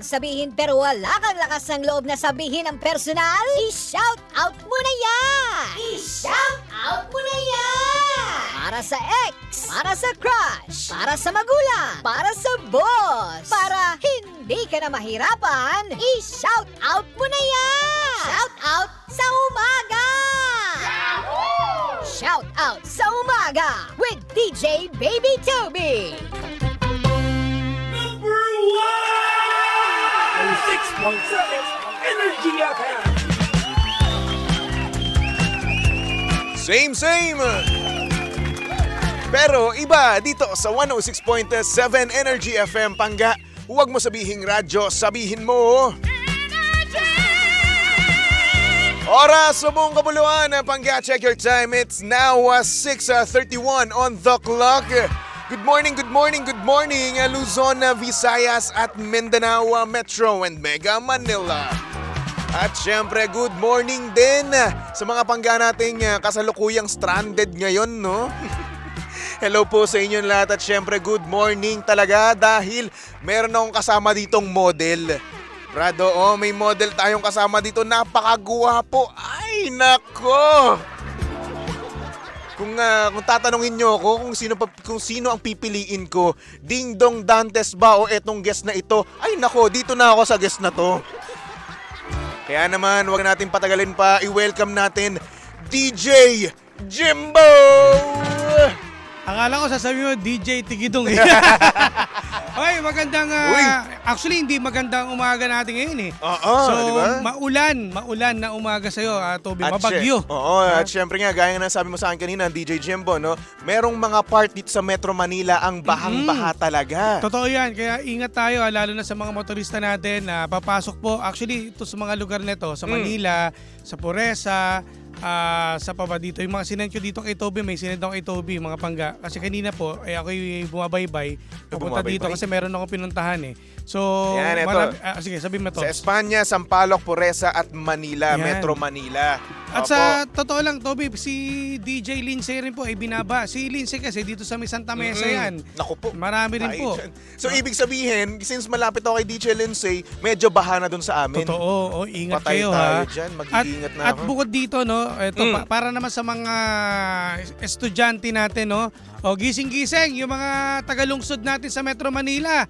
sabihin pero wala kang lakas ng loob na sabihin ang personal? I-shout out mo na yan! I-shout out mo na yan! Para sa ex, para sa crush, para sa magulang, para sa boss, para hindi ka na mahirapan, i-shout out mo na yan! Shout out sa umaga! Shout out sa umaga with DJ Baby Toby! Number 1! 6.7 Energy FM! Same! Pero iba dito sa 106.7 Energy FM Pangga. Huwag mo sabihing radyo, sabihin mo oras sa buong kabuluhan. Pangga, check your time. It's now 6:31 on the clock. Good morning, Luzon, Visayas at Mindanao, Metro and Mega Manila. At syempre, good morning din sa mga pangga nating kasalukuyang stranded ngayon, no? Hello po sa inyong lahat at syempre good morning talaga dahil meron akong kasama ditong model. Brado, may model tayong kasama dito, napakagwapo. Ay, nako! Kung tatanungin nyo ako kung sino ang pipiliin ko, Ding Dong Dantes ba o etong guest na ito, ay nako, dito na ako sa guest na to. Kaya naman, wag natin patagalin pa, i-welcome natin DJ Jimbo! Akala ko sasabihin mo, DJ Tigidong. Oy, magandang, actually hindi magandang umaga natin ngayon eh. So, diba? maulan na umaga sa'yo, Toby, mabagyo. At syempre nga, gaya nga sabi mo sa akin kanina, DJ Jimbo, no? Merong mga part dito sa Metro Manila ang bahang-baha talaga. Totoo yan, kaya ingat tayo, lalo na sa mga motorista natin na papasok po. Actually, ito sa mga lugar nito, sa Manila, sa Puresa, sa paba dito. Yung mga sinend ko dito kay Toby, may sinend ako kay Toby, mga pangga. Kasi kanina po, ako'y bumabaybay. Pupunta dito kasi meron akong pinuntahan eh. So, yan, sige, sabihin mo to. Sa Espanya, Sampaloc, Puresa at Manila, Yan. Metro Manila. At sa totoo lang, Toby, si DJ Lindsay rin po ay binaba. Si Lindsay kasi dito sa may Santa Mesa yan. Naku po. Marami rin po. So, ibig sabihin, since malapit ako kay DJ Lindsay, medyo baha na dun sa amin. Totoo. Ingat Patay kayo tayo ha. dyan, mag-iingat na At ako. bukod dito, no, ito, para naman sa mga estudyante natin, no, gising-gising, yung mga tagalungsod natin sa Metro Manila.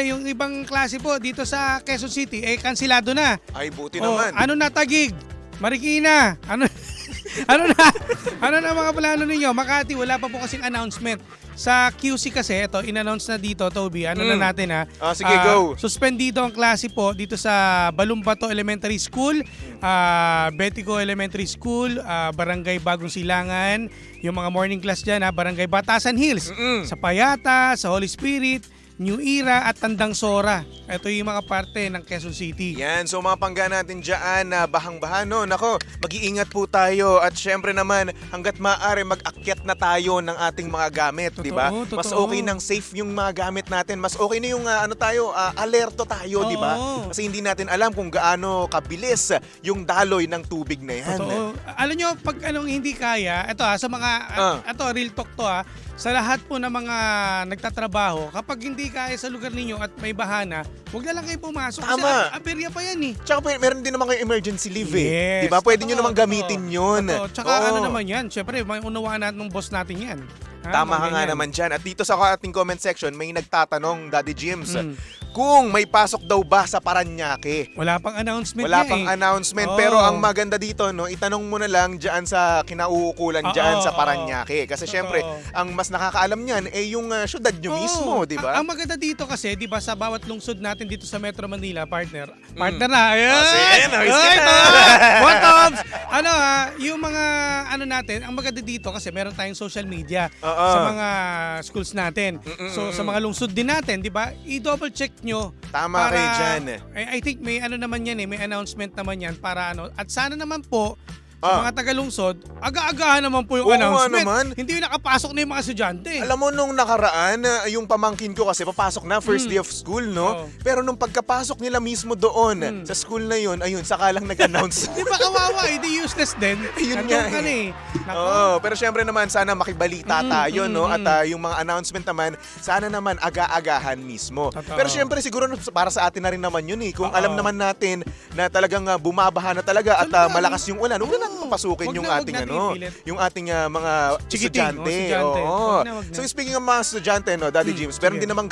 Yung ibang klase po dito sa Quezon City, kansilado na. Ay, buti naman. Ano na Taguig? Marikina? Ano na mga plano ninyo? Makati, wala pa po kasing announcement. Sa QC kasi, ito, in-announce na dito, Toby. Ano na natin ha? Sige, go. Suspendido ang klase po dito sa Balumbato Elementary School, Betico Elementary School, Barangay Bagong Silangan, yung mga morning class dyan, Barangay Batasan Hills, sa Payata, sa Holy Spirit, New Era at Tandang Sora. Ito yung mga parte ng Quezon City. Yan, so mga pangga natin dyan na bahang-baha, no? Nako, mag-iingat po tayo at syempre naman hanggat maaari mag-akyat na tayo ng ating mga gamit, di ba? Mas okay nang safe yung mga gamit natin. Mas okay na yung alerto tayo, di ba? Kasi hindi natin alam kung gaano kabilis yung daloy ng tubig na yan. Totoo. Alam nyo, pag hindi kaya, ito sa mga, ito real talk to sa lahat po ng mga nagtatrabaho, kapag hindi kaya sa lugar ninyo at may bahana, huwag na lang kayo pumasok. Tama. Kasi aberya pa yan eh. Tsaka meron din naman kayo emergency leave Yes, di ba? Pwede nyo naman gamitin yun. Tsaka ano naman yan, syempre, may unawaan natin ng boss natin yan. Tama ka nga naman dyan. At dito sa ating comment section, may nagtatanong, Daddy Jims, kung may pasok daw ba sa Paranaque. Wala pang announcement Wala pang announcement. Oo. Pero ang maganda dito, no, itanong mo na lang dyan sa kinauukulan dyan sa Paranaque. Kasi syempre, ang mas nakakaalam niyan yung syudad nyo mismo, di ba? Ang maganda dito kasi, di ba, sa bawat lungsod natin dito sa Metro Manila, partner na. Ayan! One tops! Yung mga natin, ang maganda dito kasi meron tayong social media sa mga schools natin. So sa mga lungsod din natin, di ba? I-double check nyo. Tama kayo dyan. I think may naman yan may announcement naman yan para at sana naman po sa mga taga-lungsod, aga-agahan naman po yung Oo nga announcement. naman. Hindi yung nakapasok na yung mga estudyante. Alam mo, nung nakaraan, yung pamangkin ko kasi papasok na, first day of school, no? Oo. Pero nung pagkapasok nila mismo doon, sa school na yun, ayun, saka lang nag-announce. Di ba kawawa? Hindi useless din. Ayun Nandun nga ka na eh. Nako. Oo, pero syempre naman, sana makibalita tayo, no? At yung mga announcement naman, sana naman aga-agahan mismo. Totoo. Pero syempre, siguro para sa atin na rin naman yun eh. Kung Oo. alam naman natin na talagang bumabaha na talaga at malakas yung ulan, huwag na natin papasukin Wag yung na, wag ating natin ano, ipilit. yung ating mga Chikiting, estudyante. estudyante. Oo. Wag na, wag na. So speaking of mga estudyante, no, Daddy James, meron sige. din namang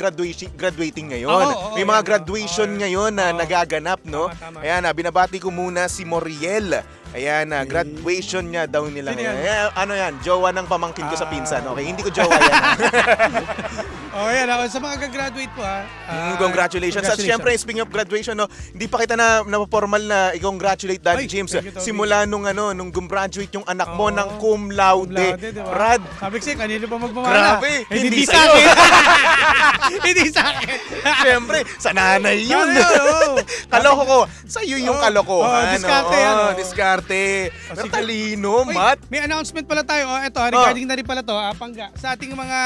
graduating ngayon. Oo, May yan, mga oo. graduation Oo. ngayon na Oo. nagaganap, no? Tama, tama. Ayan, binabati ko muna si Moriel. Ayan, graduation niya daw nila Sino ngayon. yan? Ayan, ano yan, jowa ng pamangkin ko sa pinsan. Okay, hindi ko jowa yan. Oh, yan. Sa mga gagraduate po Congratulations. At syempre, speaking of graduation, no, hindi pa kita na formal na i-congratulate, Daddy Ay, James. thank you, Toby. Simula nung gumraduate yung anak mo Oo. ng cum laude. Diba? Brad, Sabi ko sa'yo, kanino pa magmamana? Grabe, Hindi hindi sa sa'yo. akin. Hindi sa akin. syempre, sa nanay yun. Ano yun, oo. Kaloko ko. Sa'yo yung Oo. kalokohan. Oo, diskarte Oo, yan, oo. diskarte. Pero sige. talino, Uy, Mat. may announcement pala tayo. Ito, regarding na rin pala to, Pangga. Sa ating mga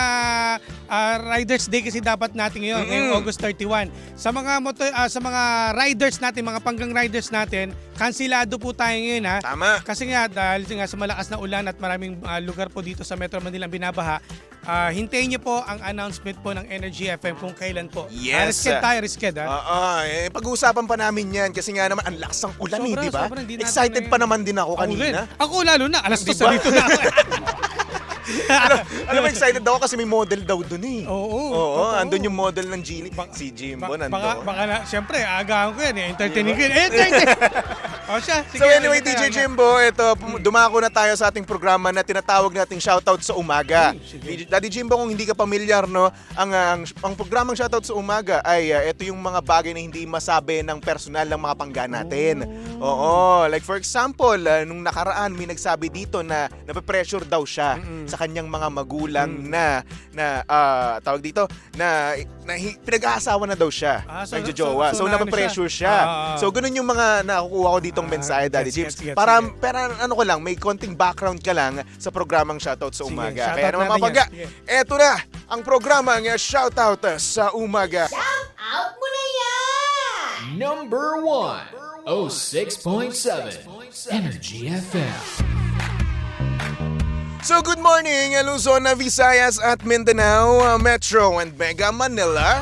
Riders Day kasi dapat natin ngayon, ngayong August 31. Sa mga riders natin, mga panggang riders natin, kansilado po tayo ngayon ha. Tama. Kasi nga dahil nga sa malakas na ulan at maraming lugar po dito sa Metro Manila ang binabaha, hintayin niyo po ang announcement po ng Energy FM kung kailan po. Yes. Risked tayo, risked ha. Oo, pag-uusapan pa namin yan kasi nga naman ang lakas ng ulan Sobra, di ba? sobra, hindi natin Excited na- pa naman din ako kanina. Ako lalo na, alas 2 Diba? dito na ako. Alam mo, excited ako kasi may model daw dun eh. Oo, Oo, totoo. andun yung model ng Genie. Si Jimbo nandun. Baka na, siyempre, agahan ko yan eh. Entertaining ko yan. Entertain! O siya, sige. So anyway, sige, DJ Jimbo, ito, dumako na tayo sa ating programa na tinatawag nating Shoutout sa Umaga. sige. Daddy Jimbo, kung hindi ka pamilyar, no, ang programang Shoutout sa Umaga ay ito yung mga bagay na hindi masabi ng personal ng mga pangga natin. Oo, like for example, nung nakaraan may nagsabi dito na nape-pressure daw siya sa kanyang mga magulang na tawag dito na pinag-aasawa na daw siya. So Nagjojowa. So, nape-pressure siya. So ganun yung mga nakukuha ko ditong mensahe, Daddy James. Gets. Para ano ko lang, may konting background ka lang sa programang Shoutout sa Sige, Umaga. shoutout Kaya naman mga natin pangga, yan. Sige. eto na ang programang Shoutout sa Umaga. Out mo na yan! Number 1, 06.7 Energy FM. So good morning, Luzon, Visayas at Mindanao, Metro and Mega Manila.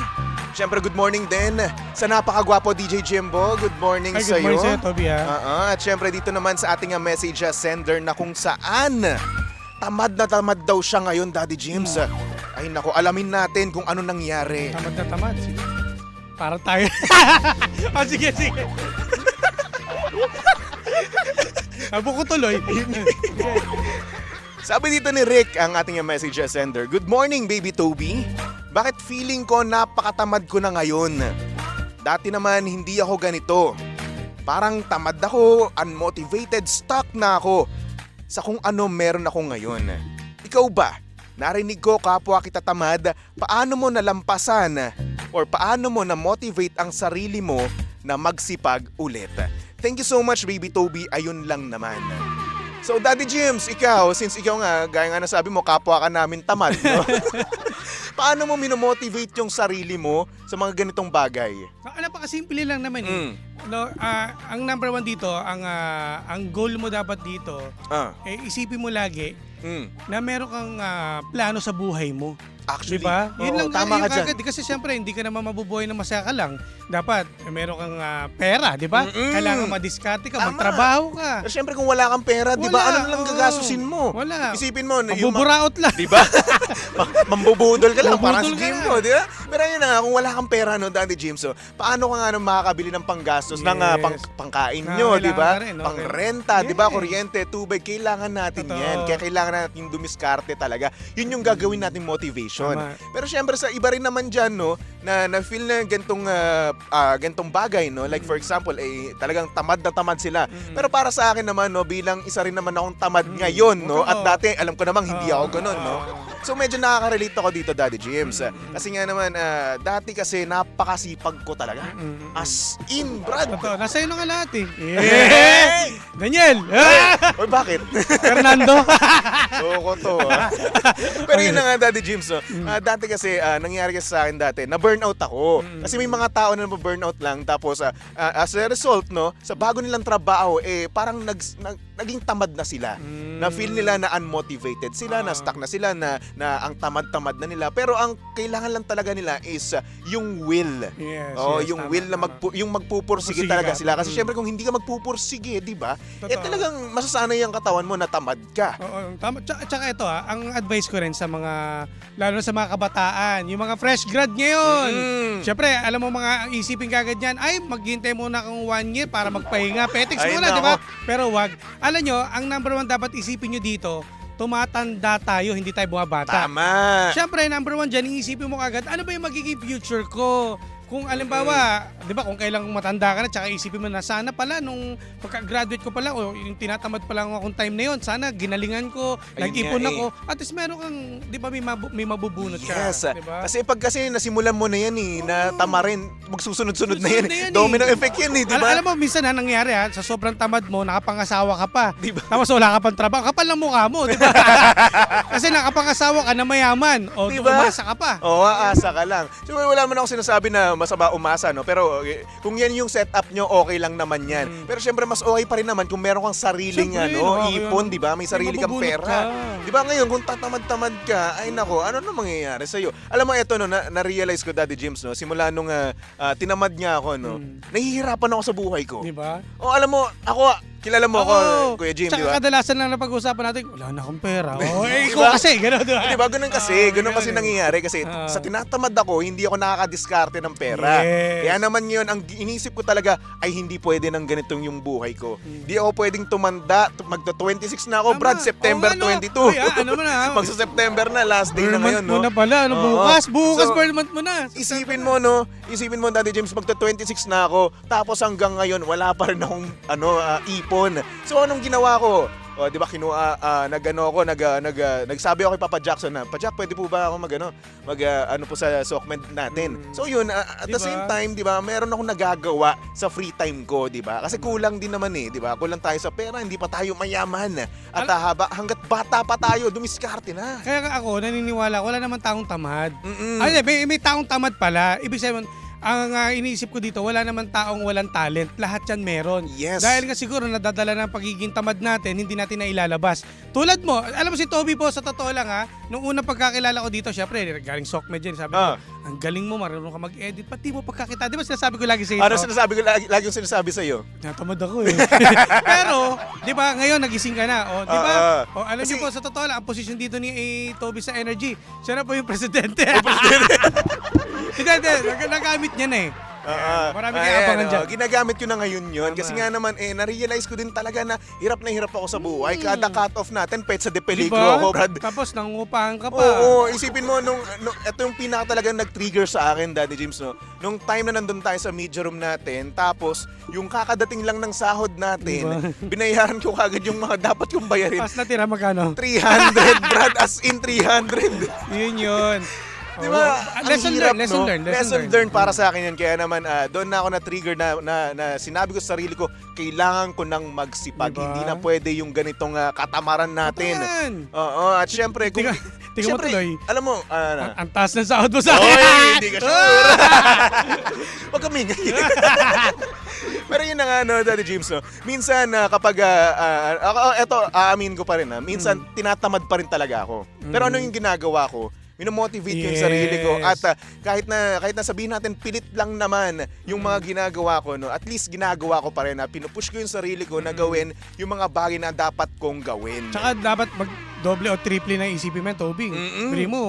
Siyempre, good morning din sa napakagwapo DJ Jimbo. Good morning Ay, sa good morning sa'yo, Toby ha. At siyempre dito naman sa ating message sender na kung saan tamad na tamad daw siya ngayon, Daddy James. Ay nako, alamin natin kung ano nangyari. Tamad na tamad. Sige. Para tayo. Sige, sige. Abo ko tuloy. Sabi dito ni Rick, ang ating message sender, good morning, baby Toby. Bakit feeling ko napakatamad ko na ngayon? Dati naman hindi ako ganito. Parang tamad ako, unmotivated, stuck na ako sa kung ano meron ako ngayon. Ikaw ba? Narinig ko kapwa kita tamad, paano mo nalampasan or paano mo na-motivate ang sarili mo na magsipag ulit? Thank you so much, baby Toby. Ayun lang naman. So, Daddy James, ikaw, since ikaw nga, gaya nga na sabi mo, kapwa ka namin tamad, no? Paano mo minomotivate yung sarili mo sa mga ganitong bagay? Napakasimple lang naman eh. No, ang number 1 dito, ang goal mo dapat dito, isipin mo lagi na meron kang plano sa buhay mo. Actually, diba? Yun lang, tama ka dyan. agad. Kasi siyempre, hindi ka naman mabubuhay na masaya ka lang. Dapat, meron kang pera, di ba? Kailangan madiskarte ka, Tama. magtrabaho ka. Siyempre, kung wala kang pera, di ba, Wala, ano lang oo. gagasusin mo? Wala. Isipin mo, Magbuburaot lang. di ba? Mambubudol ka lang, parang si Mambubudol ka Jim lang. mo, di ba? Pero yun na nga, kung wala kang pera, no, Daddy James, so, paano ka nga nang makakabili ng panggastos ng Yes. pangkain Ah, nyo, di ba? kailangan rin, no? Pangrenta, di ba? Yes. Kuryente, tubig, kailangan natin Totoo. yan. Kaya kailangan natin dumiskarte talaga. Yun yung gagawin natin motivation. Tama. Pero syempre, sa iba rin naman dyan, no, na feel na gantong bagay, no? Like for example, talagang tamad na tamad sila. Pero para sa akin naman, no, bilang isa rin naman akong tamad ngayon, no? At Oo. dati, alam ko namang hindi ako ganun, no? So medyo nakaka-relate ako dito, Daddy James. Kasi nga naman, dati kasi napakasipag ko talaga. As in, Brad. Totoo, nasa iyo na nga lahat eh. Hey! Daniel! Oy, bakit? Fernando! Loko to. Pero yun na nga, Daddy James. No? Dati kasi, nangyari kasi sa akin dati, na-burnout ako. Kasi may mga tao na burnout lang. Tapos, as a result, no, sa bago nilang trabaho, parang naging tamad na sila. Na-feel nila na unmotivated sila, na stuck na sila, na ang tamad-tamad na nila. Pero ang kailangan lang talaga nila is yung will. Yes, Yung tama, will na tama. yung magpupursige Pursige talaga ka. sila. Kasi syempre kung hindi ka magpupursige, di ba? Totoo. Talagang masasanay ang katawan mo na tamad ka. Oo, tama. Tsaka ito ang advice ko rin sa mga, lalo na sa mga kabataan, yung mga fresh grad ngayon. Siyempre, alam mo mga isipin kagad yan, ay maghintay muna kung 1 year para magpahinga. Petics Ay, muna, nako. di ba? Pero wag. Alam nyo, ang number 1 dapat isipin nyo dito, tumatanda tayo, hindi tayo bumabata. Tama. Siyempre, number 1 dyan, iisipin mo kagad, ano ba yung magiging future ko? Kung alimbawa, di ba, kung kailang matanda ka na, tsaka isipin mo na sana pala nung pagka-graduate ko pala o yung tinatamad pala akong time na yun, sana ginalingan ko, Ayun nag-ipon nga ako, at least meron kang, di ba, may mabubunot ka. Yes. Di ba? Kasi pag kasi nasimulan mo na yan na tama rin, magsusunod-sunod na yan. Susunod na yan Domino effect yan di ba? Alam mo, minsan nangyari sa sobrang tamad mo, nakapangasawa ka pa. Di ba? Tapos wala ka pang trabaho, kapal ng mukha mo, di ba? Kasi nakapangasawa ka na mayaman, o Di ba? umasa ka pa. Oo, aasa ka lang. So, wala man ako sinasabi na masama umasa, no? Pero kung yan yung setup nyo, okay lang naman yan. Pero syempre, mas okay pa rin naman kung meron kang sariling Syempre, okay ipon, yun. di ba? May sarili kang mabubunot pera. ka. Di ba ngayon, kung tatamad-tamad ka, ay nako, ano na mangyayari sa'yo? Alam mo, eto, no, na-realize ko, Daddy James, no? Simula nung tinamad niya ako, no? Nahihirapan ako sa buhay ko. Di ba? O, alam mo, kilala mo ako, Kuya Jim, di Tsaka ba? kadalasan lang napag-usapan natin, wala na akong pera. Oh, Di ikaw ba? kasi, gano'n, di ba? Di ba? Ganun kasi. Ganun kasi ganun. nangyayari. Kasi sa tinatamad ako, hindi ako nakakadiskarte ng pera. Yes. Kaya naman yun, ang inisip ko talaga ay hindi pwede ng ganitong yung buhay ko. Hindi ako pwedeng tumanda. Magto-26 na ako, Tama. Brad. September Oo nga, no. 22. Ay, ano mo na? Magsa-September na. Last day na ngayon, no? Mo na pala. Ano, Oo. bukas, So, per month mo na. Isipin mo, no? Isipin mo, Daddy James, magto-26 na ako. Tapos hanggang ngayon, wala pa rin akong ipon. So, anong ginawa ko? O, di ba, nagsabi ako kay Papa Jackson na, Pa Jack, pwede po ba ako ano po sa Sokmed natin? So yun, at the Diba? same time, di ba, meron akong nagagawa sa free time ko, di ba? Kasi kulang din naman di ba? Kulang tayo sa pera, hindi pa tayo mayaman. At hanggat bata pa tayo, dumiskarte na. Kaya nga ako, naniniwala, wala naman taong tamad. Mm-mm. Ay, may taong tamad pala. Ibig sabihin, ang iniisip ko dito, wala naman taong walang talent. Lahat yan meron. Yes. Dahil nga siguro nadadala ng pagiging tamad natin, hindi natin na ilalabas. Tulad mo, alam mo si Toby po, sa totoo lang nung unang pagkakilala ko dito, syempre, galing Sokmed dyan, sabi ko, ang galing mo, marunong ka mag-edit, pati mo pagkakita. Di ba sinasabi ko lagi sa ito? Ano sinasabi ko, lagi yung sinasabi sa'yo? Natamad ako eh. Pero, di ba, ngayon nagising ka na. O, di ba? O, alam niyo po, sa totoo lang, ang posisyon dito ni Toby sa Energy, siya na po yung presidente. Hindi, nagamit niya na eh. Marami kang abangan dyan. Ginagamit ko na ngayon yun. Tama. Kasi nga naman, na-realize ko din talaga na hirap ako sa buhay. Kada cut-off natin, petsa de peligro Diba? ako, Brad. Tapos nangungupahan ka pa. Oo, isipin mo, ito yung pinaka talagang nag-trigger sa akin, Daddy James, no? Nung time na nandun tayo sa media room natin, tapos yung kakadating lang ng sahod natin, binayaran ko kagad yung mga dapat kong bayarin. Tapos natira magkano? 300, Brad, as in 300. Yun. Di ba? Ang Lesson hirap, learned. Lesson learned para sa akin yan. Kaya naman, doon na ako na-trigger na sinabi ko sa sarili ko, kailangan ko nang magsipag. Diba? Hindi na pwede yung ganitong katamaran natin. Yan. Oo, at syempre, kung... Tingnan mo tuloy. Alam mo, Ang taas ng sahod mo sa akin. Oy, hindi ka sure. Huwag kami Pero yun na nga, Daddy James, no? Minsan, kapag, eto, aamin ko pa rin, minsan, tinatamad pa rin talaga ako. Pero ano yung ginagawa ko? Minomotivate ko yung sarili ko. At kahit na sabihin natin, pilit lang naman yung mga ginagawa ko, no? At least ginagawa ko pa rin, pinupush ko yung sarili ko na gawin yung mga bagay na dapat kong gawin. Tsaka dapat mag-doble o triple na isipin mo yan, Toby. Pili mo,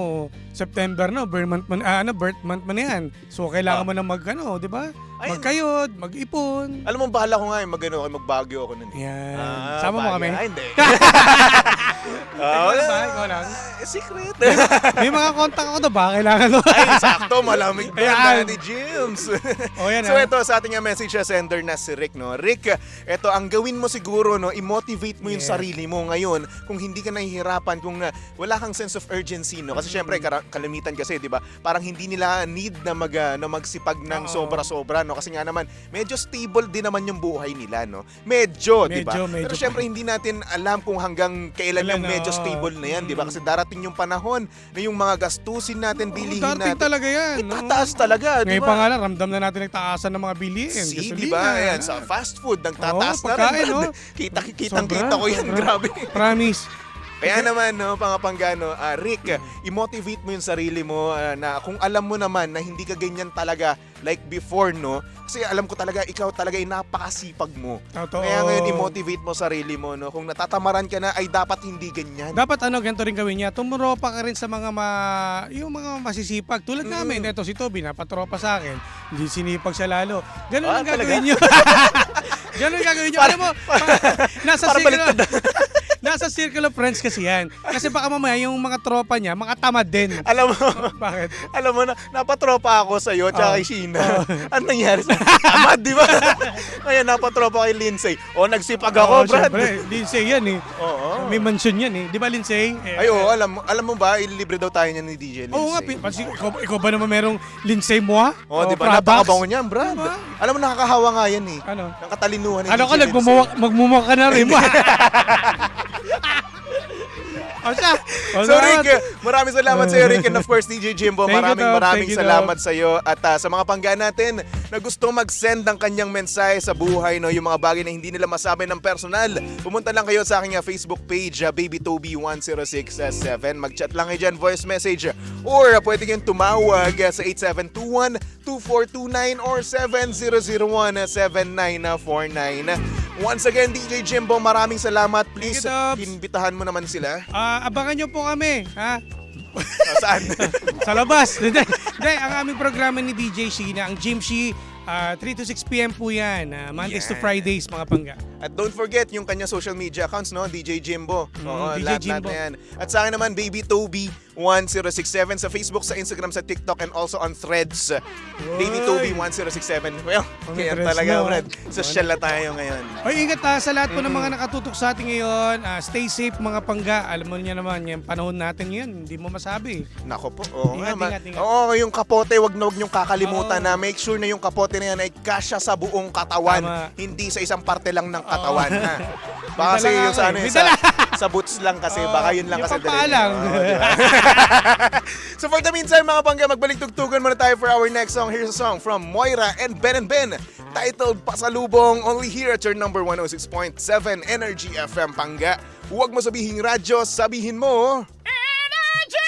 September no, birth month mo na yan. So, kailangan mo na di ba? Ayun. Magkayod, mag-ipon. Alam mo, bahala ko nga magbagyo ako nun. Yan. Sama mo bagay. kami. Ay, hindi. Ikaw lang ba? Ikaw lang. Secret. May mga contact ako to ba? Kailangan to. Ay, sakto, malamig doon, Ayan. Daddy Jims. O, yan, So ah. ito sa ating message sender na si Rick, no? Rick, ito ang gawin mo siguro, no? I-motivate mo yung Yeah. sarili mo ngayon kung hindi ka nahihirapan, kung wala kang sense of urgency, no? Kasi syempre, kalimitan kasi, di ba? Parang hindi nila need na, na magsipag ng Oo. sobra-sobra, no? Kasi nga naman, medyo stable din naman yung buhay nila, no? Medyo, di ba? Medyo. Pero syempre, hindi natin alam kung hanggang kailan yung Kailan, medyo oo. stable na yan, di ba? Kasi darating yung panahon na yung mga gastusin natin, bilihin Darating natin, talaga yan. no? tataas talaga, di Ngayon pa ba? nga lang, ramdam na natin nagtaasan ng mga bilihin. Si, Gasolina. di ba? Ayan, sa fast food, nagtataas Oo, na pagkain, rin. no? Kitang-kita ko yan, Sobra. grabe. Promise. Kaya naman, no, pangapanggano, Rick, i-motivate mo yung sarili mo na kung alam mo naman na hindi ka ganyan talaga like before, no? Kasi alam ko talaga, ikaw talaga ay napakasipag mo. Totoo. Kaya ngayon, i-motivate mo sarili mo, no? Kung natatamaran ka na, ay dapat hindi ganyan. Dapat ganito rin gawin niya. Tumuropa ka rin sa mga yung mga masisipag. Tulad namin, ito si Toby, napatropa sa akin. Hindi sinipag siya lalo. Ganun ang talaga? gagawin niyo. Ganun ang gagawin niyo. Alam mo, nasa Para circle, baliktad. nasa circle of friends kasi yan. Kasi baka mamaya yung mga tropa niya, makatamad din. Alam mo, Bakit? alam mo na, napatropa ako sa'yo, tsaka Oh. kay Sheena. Ano nangyari sa tamad, di ba? Ngayon, napatropa kay Lindsay. O, nagsipag ako, Oo, Brad. syempre, Lindsay yan eh. Oo. May mansion yan eh. Di ba, Lindsay? Ay, oo, alam mo ba, ililibre daw tayo niyan ni DJ Lindsay. Oo nga, ikaw ba naman merong Lindsay mo ha? Oo, di ba? Pradax? Napakabango niyan, Brad. Diba? Alam mo, nakakahawa nga yan eh. Ano? Ang katalinuhan ni Ano DJ ka, Lindsay. magmumuha ka na rin mo. O siya. So Rick, maraming salamat sa iyo Rick, and of course DJ Jimbo, Thank you, maraming Dov. maraming Thank you, salamat sa iyo at sa mga pangga natin na gusto mag-send ng kanyang mensahe sa buhay, no, yung mga bagay na hindi nila masabi ng personal. Pumunta lang kayo sa aking Facebook page, BabyToby1067. Mag-chat lang kayo dyan, voice message, or pwede kayong tumawag sa 8721-2429 or 7001-7949. Once again, DJ Jimbo, maraming salamat. Please, Thank you, Dubs. inbitahan mo naman sila. Abangan nyo po kami, ha? Saan? Sa labas. Hindi, ang aming programa ni DJ Sheena, ang Jim She, 3 to 6 p.m. po yan. Mondays to Yan. Fridays, mga pangga. At don't forget yung kanya social media accounts, no? DJ Jimbo. Oo, DJ lahat Jimbo. na yan. At sa akin naman, Baby Toby 1067 sa Facebook, sa Instagram, sa TikTok, and also on Threads. Baby Toby 1067. Well, may kaya Threads talaga, na, Brad. Social na tayo ngayon. Oy, ingat sa lahat po ng mga nakatutok sa atin ngayon. Stay safe, mga pangga. Alam mo niya naman, yung panahon natin ngayon, hindi mo masabi. Nako po. Oo, Ingat, nga, ingat. Oo, yung kapote, wag niyong kakalimutan Oo. na make sure na yung kapote na yan ay kasya sa buong katawan. Tama. Hindi sa isang parte lang ng katawan. Ha? May Baka kasi dala yung ako sa, eh. ano, May sa, dala. sa boots lang kasi. Oo, Baka yun lang yung kasi. papaalang. Oo, diba? So for the meantime, mga pangga, magbalik tugtugan muna tayo for our next song. Here's a song from Moira and Ben, titled Pasalubong, only here at your number 106.7 Energy FM, Pangga. Huwag mo sabihin radyo, sabihin mo Energy!